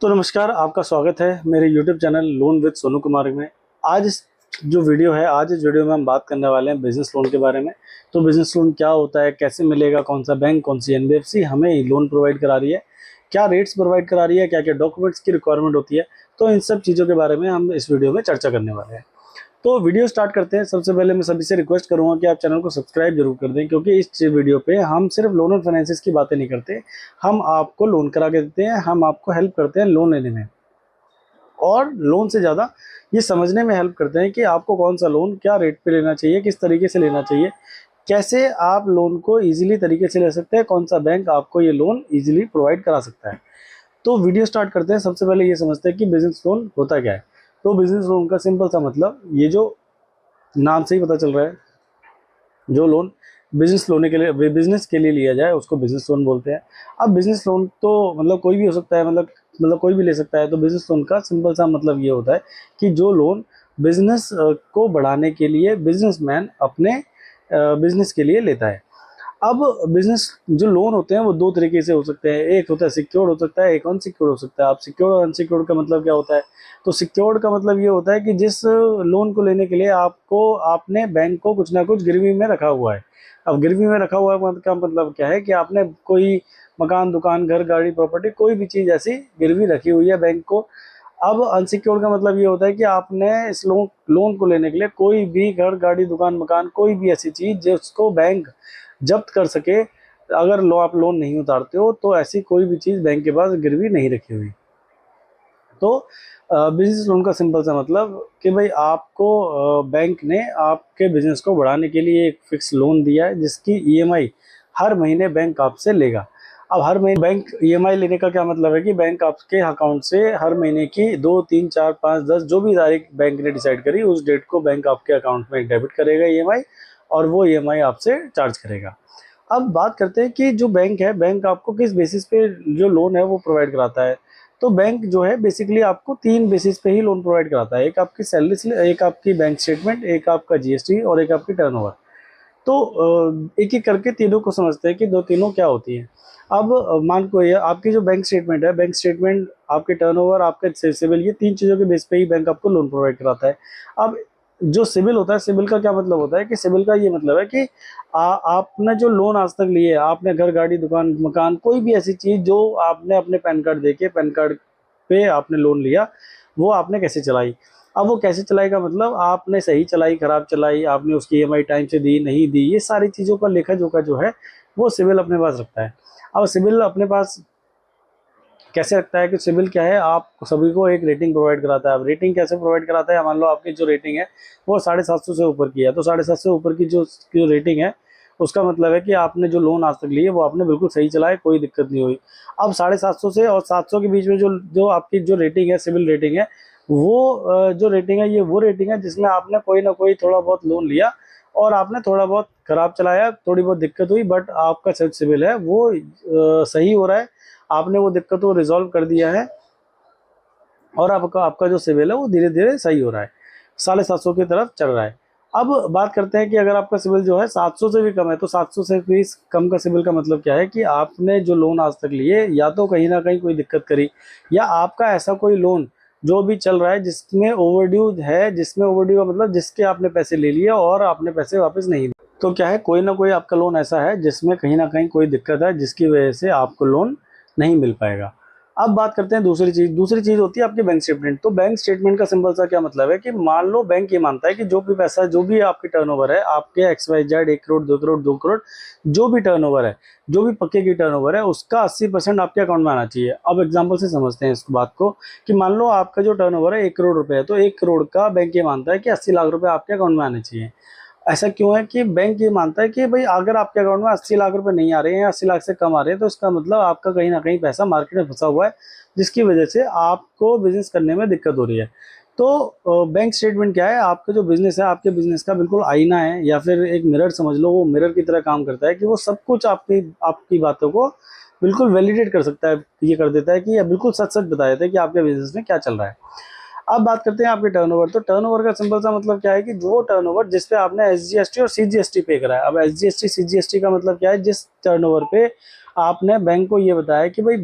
तो नमस्कार, आपका स्वागत है मेरे YouTube channel loan with Sonu Kumar में। आज इस वीडियो में हम बात करने वाले हैं बिजनेस लोन के बारे में। तो बिजनेस लोन क्या होता है, कैसे मिलेगा, कौन सा बैंक, कौन सी एनबीएफसी हमें लोन प्रोवाइड करा रही है, क्या रेट्स प्रोवाइड करा रही है, क्या क्या डॉक्यूमेंट्स की रिक्वायरमेंट होती है। तो इन सब चीज़ों के बारे में हम इस वीडियो में चर्चा करने वाले हैं। तो वीडियो स्टार्ट करते हैं। सबसे पहले मैं सभी से रिक्वेस्ट करूंगा कि आप चैनल को सब्सक्राइब जरूर कर दें, क्योंकि इस वीडियो पे हम सिर्फ लोन और फाइनेंसिस की बातें नहीं करते, हम आपको लोन करा के देते हैं, हम आपको हेल्प करते हैं लोन लेने में, और लोन से ज़्यादा ये समझने में हेल्प करते हैं कि आपको कौन सा लोन क्या रेट पे लेना चाहिए, किस तरीके से लेना चाहिए, कैसे आप लोन को इजीली तरीके से ले सकते हैं, कौन सा बैंक आपको ये लोन इजीली प्रोवाइड करा सकता है। तो वीडियो स्टार्ट करते हैं। सबसे पहले ये समझते हैं कि बिजनेस लोन होता क्या है। तो बिजनेस लोन का सिंपल सा मतलब, ये जो नाम से ही पता चल रहा है, जो लोन बिजनेस के लिए लिया जाए उसको बिजनेस लोन बोलते हैं। अब बिजनेस लोन तो मतलब कोई भी हो सकता है, मतलब कोई भी ले सकता है। तो बिजनेस लोन का सिंपल सा मतलब ये होता है कि जो लोन बिजनेस को बढ़ाने के लिए बिजनेसमैन अपने बिजनेस के लिए लेता है। अब बिजनेस जो लोन होते हैं वो दो तरीके से हो सकते हैं। एक होता है सिक्योर्ड हो सकता है, एक अनसिक्योर्ड हो सकता है। आप सिक्योर्ड और अनसिक्योर्ड का मतलब क्या होता है? तो सिक्योर्ड का मतलब ये होता है कि जिस लोन को लेने के लिए आपको आपने बैंक को कुछ ना कुछ गिरवी में रखा हुआ है। अब गिरवी में रखा हुआ का मतलब क्या है कि आपने कोई मकान, दुकान, घर, गाड़ी, प्रॉपर्टी, कोई भी चीज़ ऐसी गिरवी रखी हुई है बैंक को। अब अनसिक्योर्ड का मतलब ये होता है कि आपने इस लोन को लेने के लिए कोई भी घर, गाड़ी, दुकान, मकान, कोई भी ऐसी चीज़ जिसको बैंक जब्त कर सके, अगर आप लोन नहीं उतारते हो, तो ऐसी कोई भी चीज़ बैंक के पास गिरवी नहीं रखी हुई। तो बिजनेस लोन का सिंपल सा मतलब कि भाई आपको बैंक ने आपके बिजनेस को बढ़ाने के लिए एक फिक्स लोन दिया है, जिसकी ईएमआई हर महीने बैंक आपसे लेगा। अब हर महीने बैंक ईएमआई लेने का क्या मतलब है कि बैंक आपके अकाउंट से हर महीने की 2, 3, 4, 5, 10 जो भी तारीख बैंक ने डिसाइड करी, उस डेट को बैंक आपके अकाउंट में डेबिट करेगा ईएमआई, और वो ईएमआई आपसे चार्ज करेगा। अब बात करते हैं कि जो बैंक है, बैंक आपको किस बेसिस पे जो लोन है वो प्रोवाइड कराता है। तो बैंक जो है बेसिकली आपको तीन बेसिस पे ही लोन प्रोवाइड कराता है। एक आपकी सैलरी स्लिप, एक आपकी बैंक स्टेटमेंट, एक आपका जीएसटी, और एक आपकी टर्नओवर। तो एक एक करके तीनों को समझते हैं कि दो तीनों क्या होती हैं। अब मान को ये आपकी जो बैंक स्टेटमेंट है, बैंक स्टेटमेंट, आपके टर्नओवर, आपके सिविल, ये तीन चीज़ों के बेस पे ही बैंक आपको लोन प्रोवाइड कराता है। अब जो सिविल होता है, सिविल का क्या मतलब होता है कि सिविल का ये मतलब है कि आपने जो लोन आज तक लिए, आपने घर, गाड़ी, दुकान, मकान, कोई भी ऐसी चीज़ जो आपने अपने पैन कार्ड देके, पैन कार्ड पे आपने लोन लिया, वो आपने कैसे चलाई। अब वो कैसे चलाई का मतलब, आपने सही चलाई, खराब चलाई, आपने उसकी ईएमआई टाइम से दी, नहीं दी, ये सारी चीज़ों का लेखा जोखा जो है वो सिविल अपने पास रखता है। अब सिविल अपने पास कैसे रखता है कि सिविल क्या है, आप सभी को एक रेटिंग प्रोवाइड कराता है। अब रेटिंग कैसे प्रोवाइड कराता है? मान लो आपकी जो रेटिंग है वो 750 से ऊपर की है, तो 750 से ऊपर की जो रेटिंग है, उसका मतलब है कि आपने जो लोन आज तक लिए वो आपने बिल्कुल सही चलाया, कोई दिक्कत नहीं हुई। अब 750 से और 700 के बीच में जो जो आपकी जो रेटिंग है, सिविल रेटिंग है, वो जो रेटिंग है, ये वो रेटिंग है जिसमें आपने कोई ना कोई थोड़ा बहुत लोन लिया, और आपने थोड़ा बहुत खराब चलाया, थोड़ी बहुत दिक्कत हुई, बट आपका सिविल है वो सही हो रहा है, आपने वो दिक्कत को रिजॉल्व कर दिया है, और आपका आपका जो सिविल है वो धीरे धीरे सही हो रहा है, 750 की तरफ चल रहा है। अब बात करते हैं कि अगर आपका सिविल जो है 700 से भी कम है, तो 700 से भी कम का सिविल का मतलब क्या है कि आपने जो लोन आज तक लिए, या तो कहीं ना कहीं कोई दिक्कत करी, या आपका ऐसा कोई लोन जो भी चल रहा है जिसमें ओवरड्यू है, जिसमें ओवरड्यू का मतलब जिसके आपने पैसे ले लिए और आपने पैसे वापस नहीं दिए। तो क्या है, कोई ना कोई आपका लोन ऐसा है जिसमें कहीं ना कहीं कोई दिक्कत है, जिसकी वजह से आपको लोन नहीं मिल पाएगा। अब बात करते हैं दूसरी चीज होती है आपकी बैंक स्टेटमेंट। तो बैंक स्टेटमेंट का सिंपल सा क्या मतलब है कि मान लो बैंक ये मानता है कि जो भी पैसा, जो भी आपकी टर्नओवर है, आपके XYZ 1 करोड़, 2 करोड़, 2 करोड़, जो भी टर्नओवर है, जो भी पक्के की टर्नओवर है, उसका 80% आपके अकाउंट में आना चाहिए। अब एग्जाम्पल से समझते हैं इस बात को कि मान लो आपका जो टर्नओवर है 1 करोड़ रुपए है, तो 1 करोड़ का बैंक ये मानता है कि 80 लाख रुपए आपके अकाउंट में आने चाहिए। ऐसा क्यों है कि बैंक ये मानता है कि भाई अगर आपके अकाउंट में 80 लाख रुपए नहीं आ रहे हैं, 80 लाख से कम आ रहे हैं, तो इसका मतलब आपका कहीं ना कहीं पैसा मार्केट में फंसा हुआ है, जिसकी वजह से आपको बिजनेस करने में दिक्कत हो रही है। तो बैंक स्टेटमेंट क्या है, आपका जो बिजनेस है, आपके बिजनेस का बिल्कुल आईना है, या फिर एक मिरर समझ लो। वो मिरर की तरह काम करता है कि वो सब कुछ आपकी आपकी बातों को बिल्कुल वैलिडेट कर सकता है, ये कर देता है कि या बिल्कुल सच सच बता देता है कि आपके बिजनेस में क्या चल रहा है। अब बात करते हैं आपके टर्नओवर। तो टर्नओवर का सिंपल सा मतलब क्या है कि वो टर्नओवर जिस पे आपने एसजीएसटी और सीजीएसटी पे करा है। अब एसजीएसटी सीजीएसटी का मतलब क्या है, जिस टर्नओवर पे आपने बैंक को ये बताया कि भाई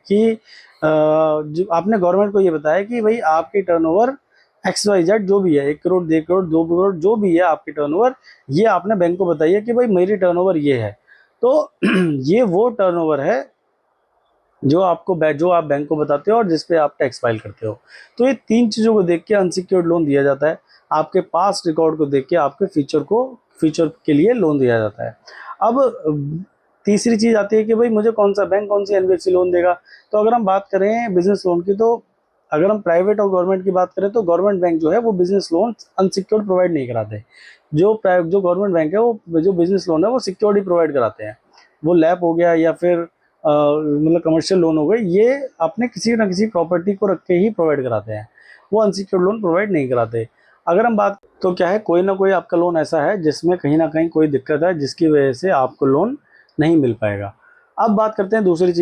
कि जो आपने गवर्नमेंट को ये बताया कि भाई आपकी टर्नओवर XYZ जो भी है, 1 करोड़, 1.5 करोड़, 2 करोड़, जो भी है आपकी टर्नओवर, ये आपने बैंक को बताइए कि भाई मेरी टर्नओवर ये है। तो ये वो टर्नओवर है जो आप बैंक को बताते हो और जिस पे आप टैक्स फाइल करते हो। तो ये 3 चीज़ों को देख के अनसिक्योर्ड लोन दिया जाता है। आपके पास्ट रिकॉर्ड को देख के आपके फ्यूचर के लिए लोन दिया जाता है। अब तीसरी चीज़ आती है कि भाई मुझे कौन सा बैंक, कौन सी एनबीएफसी लोन देगा। तो अगर हम बात करें बिजनेस लोन की, तो अगर हम प्राइवेट और गवर्नमेंट की बात करें तो गवर्नमेंट बैंक जो है वो बिजनेस लोन अनसिक्योर्ड प्रोवाइड नहीं कराते। जो गवर्नमेंट बैंक है वो जो बिजनेस लोन है वो सिक्योर्ड ही प्रोवाइड कराते हैं। वो लैप हो गया या फिर मतलब कमर्शियल लोन हो गए, ये अपने किसी न किसी प्रॉपर्टी को रख के ही प्रोवाइड कराते हैं। वो अनसिक्योर्ड लोन प्रोवाइड नहीं कराते। अगर हम बात, तो क्या है, कोई ना कोई आपका लोन ऐसा है जिसमें कहीं ना कहीं कोई दिक्कत है जिसकी वजह से आपको लोन नहीं मिल पाएगा। अब बात करते हैं दूसरी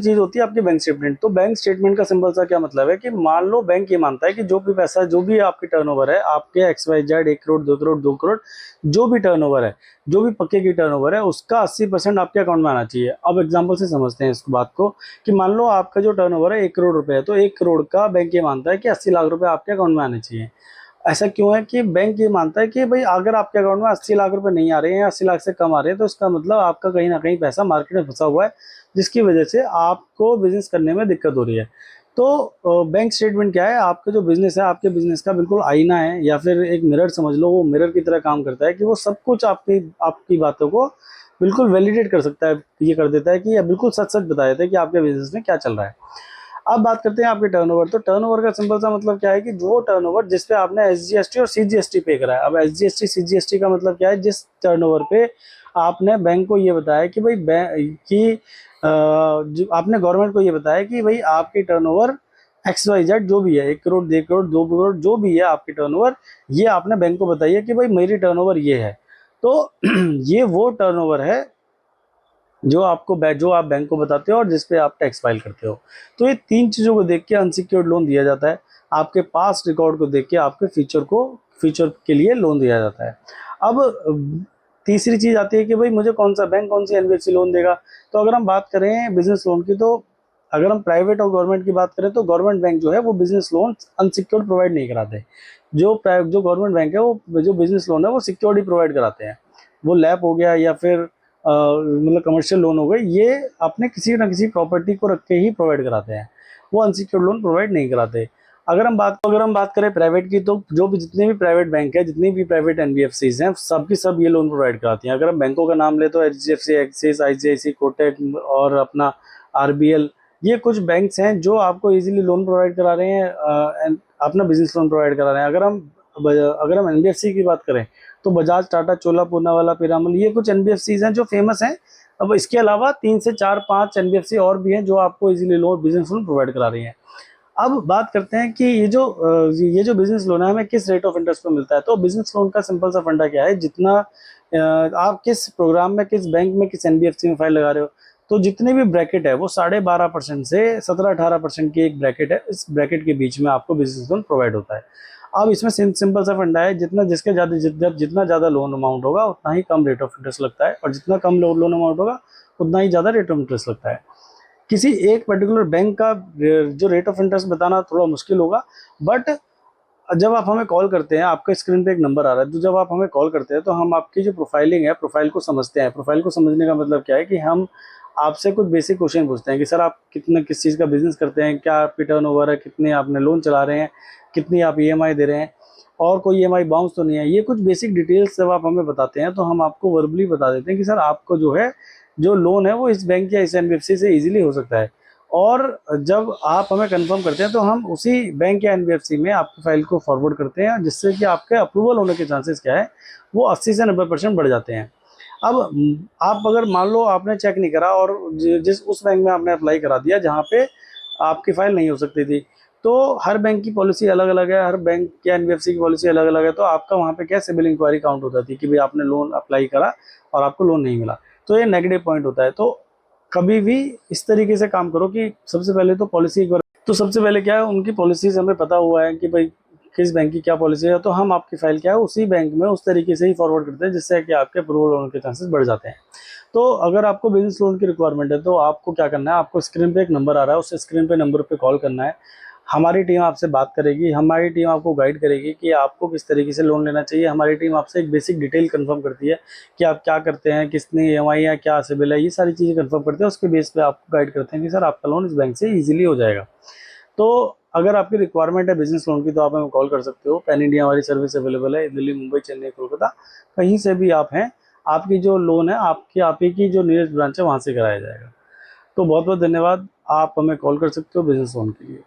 चीज होती है आपकी बैंक स्टेटमेंट। तो बैंक स्टेटमेंट का सिंपल सा क्या मतलब है कि मान लो बैंक ये मानता है कि जो भी पैसा, जो भी आपकी टर्नओवर है, आपके XYZ 1 करोड़, 2 करोड़, 2 करोड़, जो भी टर्नओवर है, जो भी पक्के की टर्नओवर है, उसका 80% आपके अकाउंट में आना चाहिए। अब एग्जांपल से समझते हैं इस बात को कि मान लो आपका जो टर्नओवर है 1 करोड़ रुपए है, तो 1 करोड़ का बैंक ये मानता है कि 80 लाख रुपए आपके अकाउंट में आने चाहिए। ऐसा क्यों है कि बैंक ये मानता है कि भाई अगर आपके अकाउंट में 80 लाख रुपए नहीं आ रहे हैं या 80 लाख से कम आ रहे हैं, तो इसका मतलब आपका कहीं ना कहीं पैसा मार्केट में फंसा हुआ है, जिसकी वजह से आपको बिजनेस करने में दिक्कत हो रही है। तो बैंक स्टेटमेंट क्या है, आपका जो बिजनेस है, आपके बिजनेस का बिल्कुल आईना है, या फिर एक मिरर समझ लो। वो मिरर की तरह काम करता है कि वो सब कुछ आपकी बातों को बिल्कुल वैलिडेट कर सकता है, ये कर देता है कि, या बिल्कुल सच सच बता देता है कि आपके बिजनेस में क्या चल रहा है। अब बात करते हैं आपके टर्नओवर। तो टर्नओवर का सिंपल सा मतलब क्या है कि जो टर्नओवर जिस पे आपने SGST और CGST पे करा है। अब SGST CGST का मतलब क्या है, जिस टर्नओवर पे आपने बैंक को ये बताया कि भाई जो आपने गवर्नमेंट को ये बताया कि भाई आपकी टर्नओवर XYZ जो भी है, 1 करोड़, 1.5 करोड़, 2 करोड़, जो भी है आपकी टर्नओवर, ये आपने बैंक को बताइए कि भाई मेरी टर्नओवर ये है। तो ये वो टर्नओवर है जो आप बैंक को बताते हो और जिस पे आप टैक्स फाइल करते हो। तो ये 3 चीज़ों को देख के अनसिक्योर्ड लोन दिया जाता है। आपके पास्ट रिकॉर्ड को देख के आपके फ्यूचर के लिए लोन दिया जाता है। अब तीसरी चीज़ आती है कि भाई मुझे कौन सा बैंक, कौन सी एनबीएफसी लोन देगा। तो अगर हम बात करें बिजनेस लोन की, तो अगर हम प्राइवेट और गवर्नमेंट की बात करें तो गवर्नमेंट बैंक जो है वो बिजनेस लोन अनसिक्योर्ड प्रोवाइड नहीं कराते। जो गवर्नमेंट बैंक है वो जो बिजनेस लोन है वो सिक्योर्ड ही प्रोवाइड कराते हैं। वो लैप हो गया या फिर मतलब कमर्शियल लोन हो गए, ये अपने किसी न किसी प्रॉपर्टी को रख के ही प्रोवाइड कराते हैं। वो अनसिक्योर्ड लोन प्रोवाइड नहीं कराते। अगर हम बात करें प्राइवेट की, तो जो भी जितने भी प्राइवेट बैंक है, जितनी भी प्राइवेट एनबीएफसीज हैं, सबकी सब ये लोन प्रोवाइड कराती हैं। अगर हम बैंकों का नाम ले तो HDFC, एक्सिस, ICICI, कोटक और अपना RBL, ये कुछ बैंक्स हैं जो आपको इजीली लोन प्रोवाइड करा रहे हैं, अपना बिजनेस लोन प्रोवाइड करा रहे हैं। अगर हम एनबीएफसी की बात करें तो बजाज, टाटा, चोला, पूनावाला, पीरामल, ये कुछ एनबीएफसीज हैं जो फेमस हैं। अब इसके अलावा 3 से 4 5 एनबीएफसी और भी हैं जो आपको easily loan, business loan provide करा रही हैं। अब बात करते हैं कि ये जो बिजनेस लोन है हमें किस रेट ऑफ इंटरेस्ट पे मिलता है। तो बिजनेस लोन का सिंपल सा फंडा क्या है, जितना आप किस प्रोग्राम में, किस बैंक में, किस एनबीएफसी में फाइल लगा रहे हो, तो जितने भी ब्रैकेट है वो 12.5% से 17-18% की एक ब्रैकेट है। इस ब्रैकेट के बीच में आपको बिजनेस लोन प्रोवाइड होता है। अब इसमें सिंपल सा फंडा है, जितना ज़्यादा लोन अमाउंट होगा उतना ही कम रेट ऑफ इंटरेस्ट लगता है, और जितना कम लोन अमाउंट होगा उतना ही ज़्यादा रेट ऑफ इंटरेस्ट लगता है। किसी एक पर्टिकुलर बैंक का जो रेट ऑफ इंटरेस्ट बताना थोड़ा मुश्किल होगा, बट जब आप हमें कॉल करते हैं, आपके स्क्रीन पे एक नंबर आ रहा है, तो जब आप हमें कॉल करते हैं तो हम आपकी जो प्रोफाइलिंग है, प्रोफाइल को समझते हैं। प्रोफाइल को समझने का मतलब क्या है कि हम आपसे कुछ बेसिक क्वेश्चन पूछते हैं कि सर आप किस चीज़ का बिजनेस करते हैं, क्या आपकी टर्नओवर है, कितने आपने लोन चला रहे हैं, कितनी आप EMI दे रहे हैं, और कोई EMI बाउंस तो नहीं है। ये कुछ बेसिक डिटेल्स जब आप हमें बताते हैं तो हम आपको वर्बली बता देते हैं कि सर आपको जो लोन है वो इस बैंक या इस एनबीएफसी से इजीली हो सकता है। और जब आप हमें कंफर्म करते हैं तो हम उसी बैंक या एनबीएफसी में आपकी फाइल को फॉरवर्ड करते हैं, जिससे कि आपके अप्रूवल होने के चांसेस क्या है, वो 80 से 90% बढ़ जाते हैं। अब आप अगर मान लो आपने चेक नहीं करा और जिस उस बैंक में आपने अप्लाई करा दिया जहाँ पे आपकी फाइल नहीं हो सकती थी, तो हर बैंक की पॉलिसी अलग अलग है, हर बैंक या एनबीएफसी की पॉलिसी अलग अलग है। तो आपका वहाँ पे क्या सिविल इंक्वायरी काउंट हो जाती है कि भाई आपने लोन अप्लाई करा और आपको लोन नहीं मिला, तो ये नेगेटिव पॉइंट होता है। तो कभी भी इस तरीके से काम करो कि सबसे पहले तो पॉलिसी एक बार, तो सबसे पहले क्या है, उनकी पॉलिसीज हमें पता हुआ है कि भाई किस बैंक की क्या पॉलिसी है, तो हम आपकी फाइल क्या है उसी बैंक में उस तरीके से ही फॉरवर्ड करते हैं, जिससे कि आपके अप्रूवल होने के चांसेस बढ़ जाते हैं। तो अगर आपको बिजनेस लोन की रिक्वायरमेंट है तो आपको क्या करना है, आपको स्क्रीन पे एक नंबर आ रहा है, उस स्क्रीन पे नंबर पे कॉल करना है। हमारी टीम आपसे बात करेगी, हमारी टीम आपको गाइड करेगी कि आपको किस तरीके से लोन लेना चाहिए। हमारी टीम आपसे एक बेसिक डिटेल कंफर्म करती है कि आप क्या करते हैं, कितनी EMI है, क्या सिबिल है, ये सारी चीज़ें कंफर्म करते हैं। उसके बेस पे आपको गाइड करते हैं कि सर आपका लोन इस बैंक से ईजिली हो जाएगा। तो अगर आपकी रिक्वायरमेंट है बिजनेस लोन की तो आप हमें कॉल कर सकते हो। पैन इंडिया हमारी सर्विस अवेलेबल है, दिल्ली, मुंबई, चेन्नई, कोलकाता, कहीं से भी आप हैं, आपकी जो लोन है आपकी आप ही की जो नियरेस्ट ब्रांच है वहाँ से कराया जाएगा। तो बहुत बहुत धन्यवाद, आप हमें कॉल कर सकते हो बिजनेस लोन के लिए।